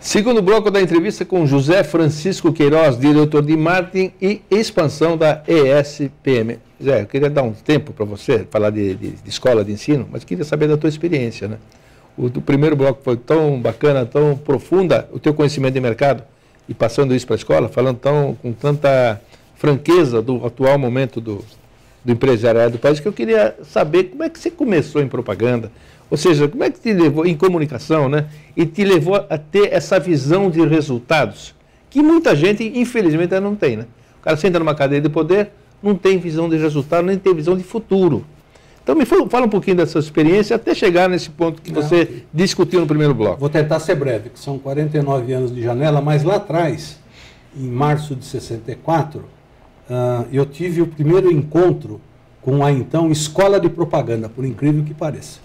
Segundo bloco da entrevista com José Francisco Queiroz, diretor de marketing e expansão da ESPM. Zé, eu queria dar um tempo para você falar de escola de ensino, mas queria saber da tua experiência, né? O primeiro bloco foi tão bacana, tão profunda, o teu conhecimento de mercado, e passando isso para a escola, falando com tanta franqueza do atual momento do empresariado do país, que eu queria saber como é que você começou em propaganda, ou seja, como é que te levou em comunicação, né? E te levou a ter essa visão de resultados, que muita gente, infelizmente, ainda não tem, né? O cara senta numa cadeia de poder, não tem visão de resultado, nem tem visão de futuro. Então, fala um pouquinho dessa experiência, até chegar nesse ponto que você discutiu no primeiro bloco. Vou tentar ser breve, que são 49 anos de janela, mas lá atrás, em março de 64, eu tive o primeiro encontro com a então Escola de Propaganda, por incrível que pareça.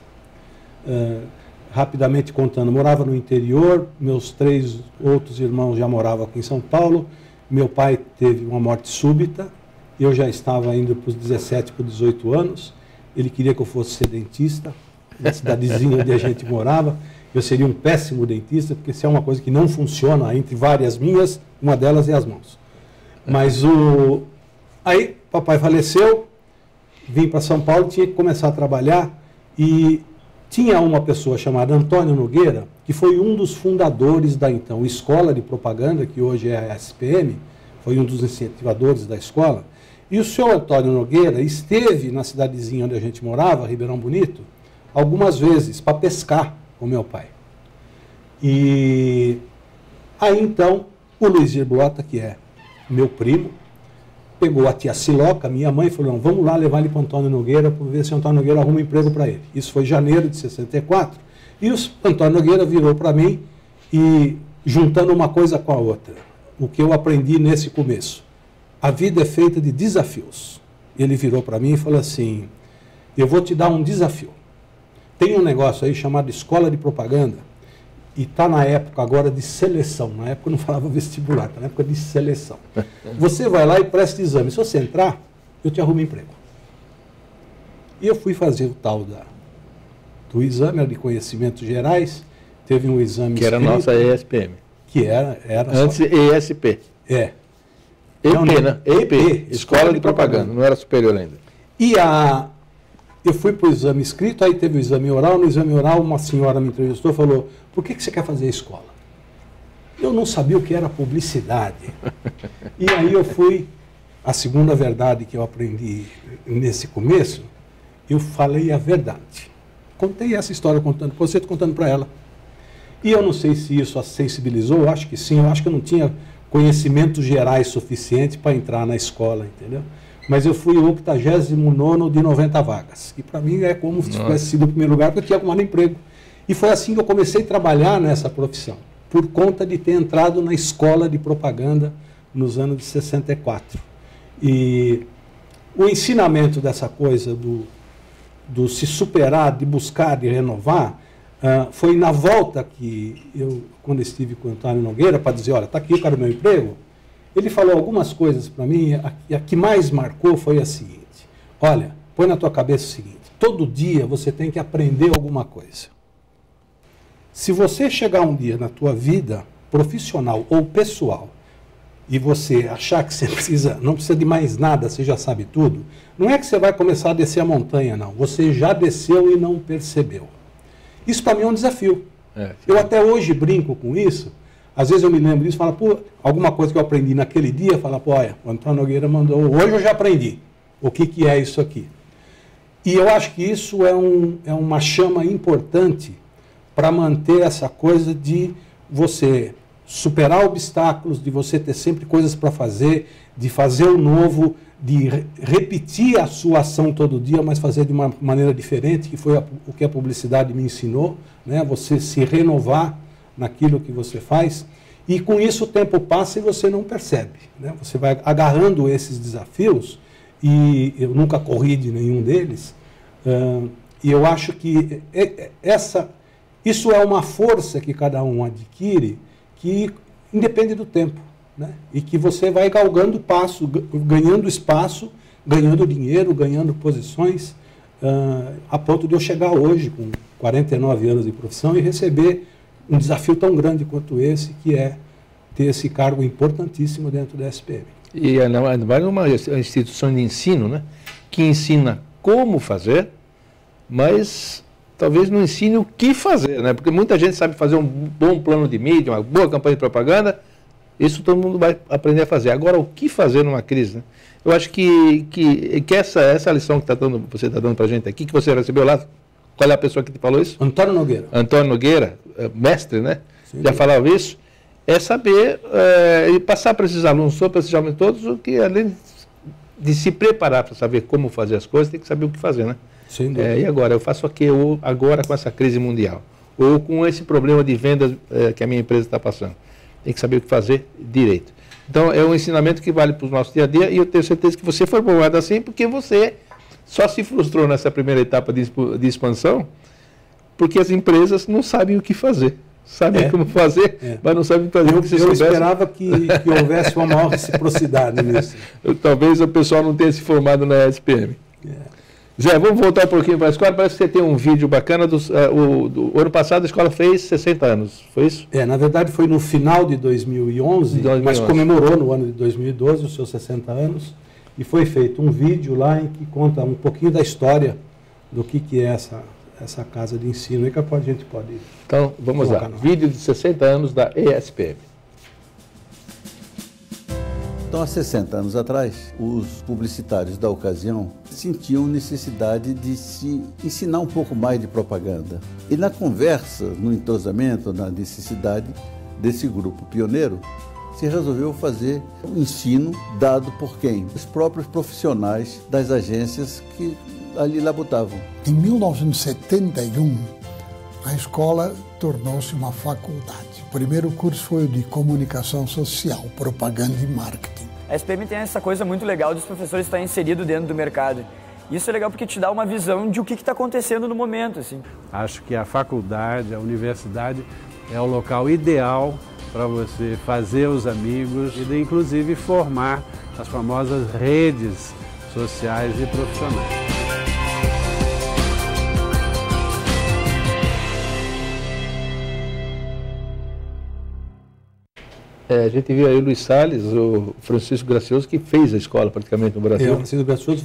Rapidamente contando, morava no interior, meus 3 outros irmãos já moravam aqui em São Paulo, meu pai teve uma morte súbita, eu já estava indo para os 17, para os 18 anos, ele queria que eu fosse ser dentista, na cidadezinha onde a gente morava, eu seria um péssimo dentista, porque se é uma coisa que não funciona, entre várias minhas, uma delas é as mãos. Mas aí papai faleceu, vim para São Paulo, tinha que começar a trabalhar, e tinha uma pessoa chamada Antônio Nogueira, que foi um dos fundadores da então Escola de Propaganda, que hoje é a SPM, foi um dos incentivadores da escola. E o senhor Antônio Nogueira esteve na cidadezinha onde a gente morava, Ribeirão Bonito, algumas vezes para pescar com meu pai. E aí então o Luiz Girbota, que é meu primo, pegou a tia Siloca, minha mãe, e falou, não, vamos lá levar ele para o Antônio Nogueira para ver se o Antônio Nogueira arruma um emprego para ele. Isso foi em janeiro de 64. E o Antônio Nogueira virou para mim e, juntando uma coisa com a outra, o que eu aprendi nesse começo. A vida é feita de desafios. Ele virou para mim e falou assim, eu vou te dar um desafio. Tem um negócio aí chamado Escola de Propaganda, e está na época agora de seleção. Na época eu não falava vestibular, está na época de seleção. Você vai lá e presta exame. Se você entrar, eu te arrumo emprego. E eu fui fazer o tal do exame de conhecimentos gerais. Teve um exame que era a nossa ESPM. Que era antes só... ESP. É. EP, né? EP, Escola de Propaganda. Não era superior ainda. E eu fui para o exame escrito, aí teve o exame oral. No exame oral, uma senhora me entrevistou e falou, por que você quer fazer a escola? Eu não sabia o que era publicidade. E aí eu fui, a segunda verdade que eu aprendi nesse começo, eu falei a verdade. Contei essa história contando para ela. E eu não sei se isso a sensibilizou, eu acho que sim, eu acho que eu não tinha conhecimentos gerais suficientes para entrar na escola, entendeu? Mas eu fui o 89º de 90 vagas, que para mim é como se tivesse sido o primeiro lugar, porque eu tinha arrumado emprego. E foi assim que eu comecei a trabalhar nessa profissão, por conta de ter entrado na escola de propaganda nos anos de 64. E o ensinamento dessa coisa do se superar, de buscar, de renovar, foi na volta que eu, quando estive com o Antônio Nogueira, para dizer, olha, está aqui, eu quero meu emprego, ele falou algumas coisas para mim, a que mais marcou foi a seguinte, olha, põe na tua cabeça o seguinte, todo dia você tem que aprender alguma coisa. Se você chegar um dia na tua vida profissional ou pessoal, e você achar que você não precisa de mais nada, você já sabe tudo, não é que você vai começar a descer a montanha, não, você já desceu e não percebeu. Isso para mim é um desafio. Eu até hoje brinco com isso. Às vezes eu me lembro disso e falo, pô, alguma coisa que eu aprendi naquele dia, falo, pô, olha, o Antônio Nogueira mandou, hoje eu já aprendi. O que é isso aqui? E eu acho que isso é uma chama importante para manter essa coisa de você superar obstáculos, de você ter sempre coisas para fazer, de fazer o novo, de repetir a sua ação todo dia, mas fazer de uma maneira diferente, que foi o que a publicidade me ensinou, né? Você se renovar naquilo que você faz, e com isso o tempo passa e você não percebe, né? Você vai agarrando esses desafios, e eu nunca corri de nenhum deles, e eu acho que isso é uma força que cada um adquire, que independe do tempo. Né? E que você vai galgando passo, ganhando espaço, ganhando dinheiro, ganhando posições, a ponto de eu chegar hoje, com 49 anos de profissão, e receber um desafio tão grande quanto esse, que é ter esse cargo importantíssimo dentro da SPM. E ainda mais uma instituição de ensino, né, que ensina como fazer, mas talvez não ensine o que fazer, né? Porque muita gente sabe fazer um bom plano de mídia, uma boa campanha de propaganda, isso todo mundo vai aprender a fazer. Agora, o que fazer numa crise, né? Eu acho que essa lição que você está dando para a gente aqui, que você recebeu lá, qual é a pessoa que te falou isso? Antônio Nogueira. Antônio Nogueira, mestre, né? Sim, já falava isso. É saber e passar para esses alunos, para esses jovens todos, o que além de se preparar para saber como fazer as coisas, tem que saber o que fazer, né? Sim, e agora, eu faço o quê? Ou agora com essa crise mundial? Ou com esse problema de vendas que a minha empresa está passando? Tem que saber o que fazer direito. Então, é um ensinamento que vale para o nosso dia a dia, e eu tenho certeza que você foi formado assim porque você só se frustrou nessa primeira etapa de expansão porque as empresas não sabem o que fazer. Sabem como fazer, mas não sabem fazer o que você soubesse. Eu esperava que houvesse uma maior reciprocidade nisso. Talvez o pessoal não tenha se formado na SPM. Zé, vamos voltar um pouquinho para a escola. Parece que você tem um vídeo bacana. Do ano passado a escola fez 60 anos, foi isso? Na verdade foi no final de 2011, mas comemorou no ano de 2012 os seus 60 anos. E foi feito um vídeo lá em que conta um pouquinho da história do que é essa casa de ensino. E que a gente pode... Então, vamos lá. Vídeo de 60 anos da ESPM. Então, há 60 anos atrás, os publicitários da ocasião sentiam necessidade de se ensinar um pouco mais de propaganda. E na conversa, no entrosamento, na necessidade desse grupo pioneiro, se resolveu fazer um ensino dado por quem? Os próprios profissionais das agências que ali labutavam. Em 1971, a escola tornou-se uma faculdade. O primeiro curso foi o de comunicação social, propaganda e marketing. A SPM tem essa coisa muito legal dos professores estarem inseridos dentro do mercado. Isso é legal porque te dá uma visão de o que está acontecendo no momento. Assim. Acho que a faculdade, a universidade é o local ideal para você fazer os amigos e, inclusive, formar as famosas redes sociais e profissionais. A gente viu aí o Luiz Salles, o Francisco Gracioso, que fez a escola praticamente no Brasil. O Francisco Gracioso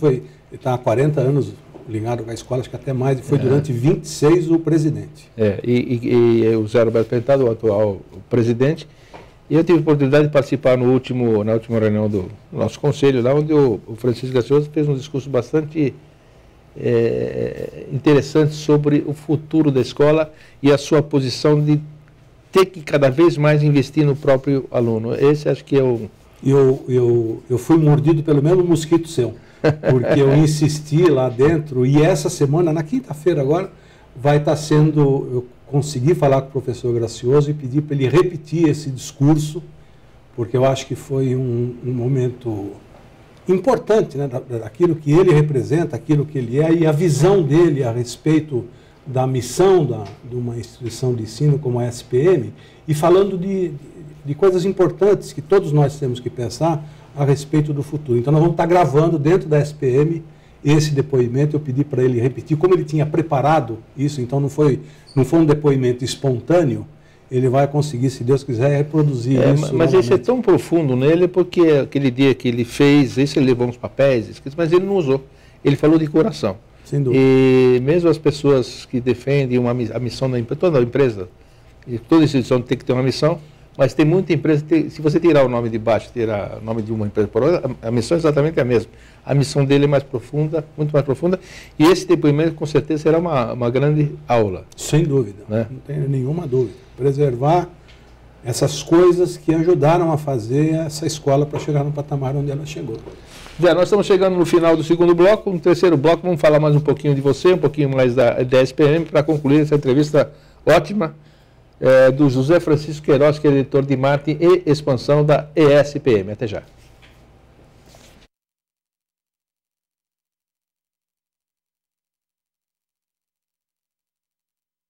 está há 40 anos ligado com a escola, acho que até mais, e foi durante 26 o presidente. E o Zé Roberto Pentado, o atual presidente. E eu tive a oportunidade de participar na última reunião do nosso conselho, lá onde o Francisco Gracioso fez um discurso bastante interessante sobre o futuro da escola e a sua posição de ter que cada vez mais investir no próprio aluno. Esse acho que é o... Eu fui mordido pelo mesmo mosquito seu, porque eu insisti lá dentro, e essa semana, na quinta-feira agora, vai estar sendo... Eu consegui falar com o professor Gracioso e pedir para ele repetir esse discurso, porque eu acho que foi um momento importante, né, daquilo que ele representa, aquilo que ele é, e a visão dele a respeito da missão de uma instituição de ensino como a SPM, e falando de coisas importantes que todos nós temos que pensar a respeito do futuro. Então nós vamos estar gravando dentro da SPM esse depoimento. Eu pedi para ele repetir, como ele tinha preparado isso, então não foi um depoimento espontâneo, ele vai conseguir, se Deus quiser, reproduzir isso. Mas esse é tão profundo nele, porque aquele dia que ele fez, esse ele levou uns papéis, mas ele não usou, ele falou de coração. Sem dúvida. E mesmo as pessoas que defendem a missão da empresa, toda empresa, e toda instituição tem que ter uma missão, mas tem muita empresa, se você tirar o nome de baixo, tirar o nome de uma empresa por outra, a missão é exatamente a mesma. A missão dele é mais profunda, muito mais profunda, e esse depoimento com certeza será uma grande aula. Sem dúvida, né? Não tenho nenhuma dúvida. Preservar essas coisas que ajudaram a fazer essa escola para chegar no patamar onde ela chegou. Já, nós estamos chegando no final do segundo bloco. No terceiro bloco, vamos falar mais um pouquinho de você, um pouquinho mais da SPM, para concluir essa entrevista ótima do José Francisco Queiroz, que é diretor de marketing e expansão da ESPM. Até já.